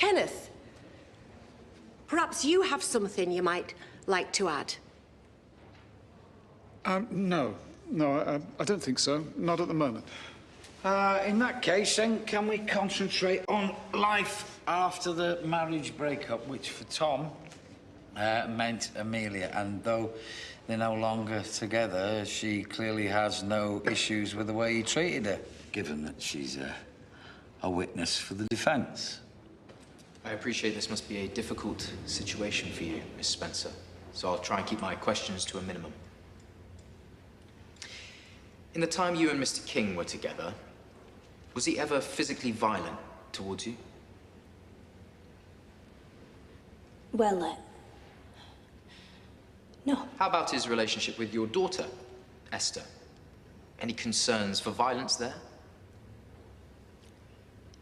Kenneth, perhaps you have something you might like to add? No, I don't think so. Not at the moment. In that case, then, can we concentrate on life after the marriage breakup, which for Tom meant Amelia, and though they're no longer together, she clearly has no issues with the way he treated her, given that she's a witness for the defence. I appreciate this must be a difficult situation for you, Miss Spencer, so I'll try and keep my questions to a minimum. In the time you and Mr. King were together, was he ever physically violent towards you? Well, no. How about his relationship with your daughter, Esther? Any concerns for violence there?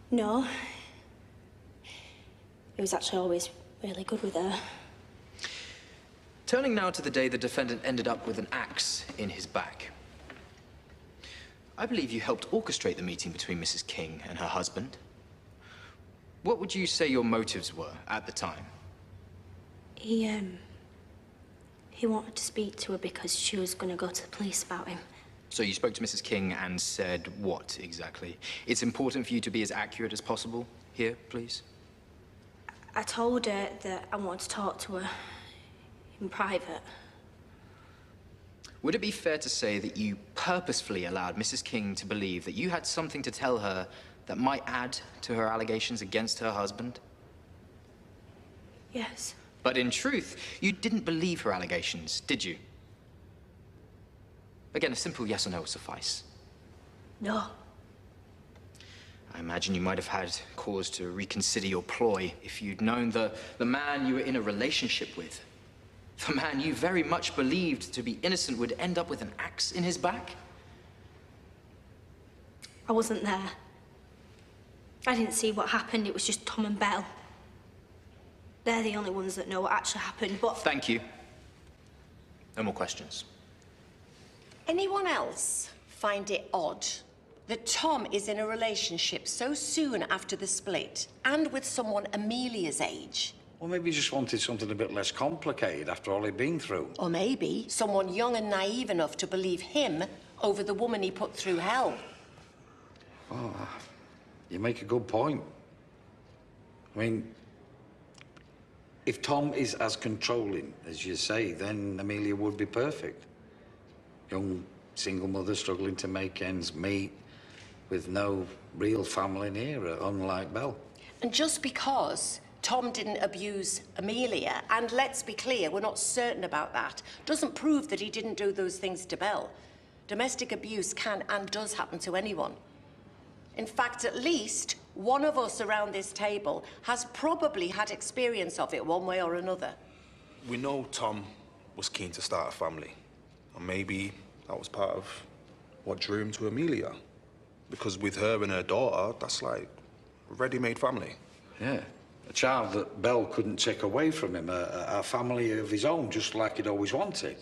No. He was actually always really good with her. Turning now to the day the defendant ended up with an axe in his back. I believe you helped orchestrate the meeting between Mrs. King and her husband. What would you say your motives were at the time? He wanted to speak to her because she was going to go to the police about him. So you spoke to Mrs. King and said what exactly? It's important for you to be as accurate as possible here, please. I told her that I wanted to talk to her in private. Would it be fair to say that you purposefully allowed Mrs. King to believe that you had something to tell her that might add to her allegations against her husband? Yes. But in truth, you didn't believe her allegations, did you? Again, a simple yes or no will suffice. No. I imagine you might have had cause to reconsider your ploy if you'd known the man you were in a relationship with, the man you very much believed to be innocent, would end up with an axe in his back. I wasn't there. I didn't see what happened. It was just Tom and Belle. They're the only ones that know what actually happened, but... Thank you. No more questions. Anyone else find it odd that Tom is in a relationship so soon after the split and with someone Amelia's age? Well, maybe he just wanted something a bit less complicated after all he'd been through. Or maybe someone young and naive enough to believe him over the woman he put through hell. Oh, you make a good point. I mean, if Tom is as controlling as you say, then Amelia would be perfect. Young single mother struggling to make ends meet with no real family near her, unlike Belle. And just because Tom didn't abuse Amelia, and let's be clear, we're not certain about that, doesn't prove that he didn't do those things to Belle. Domestic abuse can and does happen to anyone. In fact, at least one of us around this table has probably had experience of it one way or another. We know Tom was keen to start a family. And maybe that was part of what drew him to Amelia. Because with her and her daughter, that's like a ready-made family. Yeah, a child that Belle couldn't take away from him, a family of his own, just like he'd always wanted.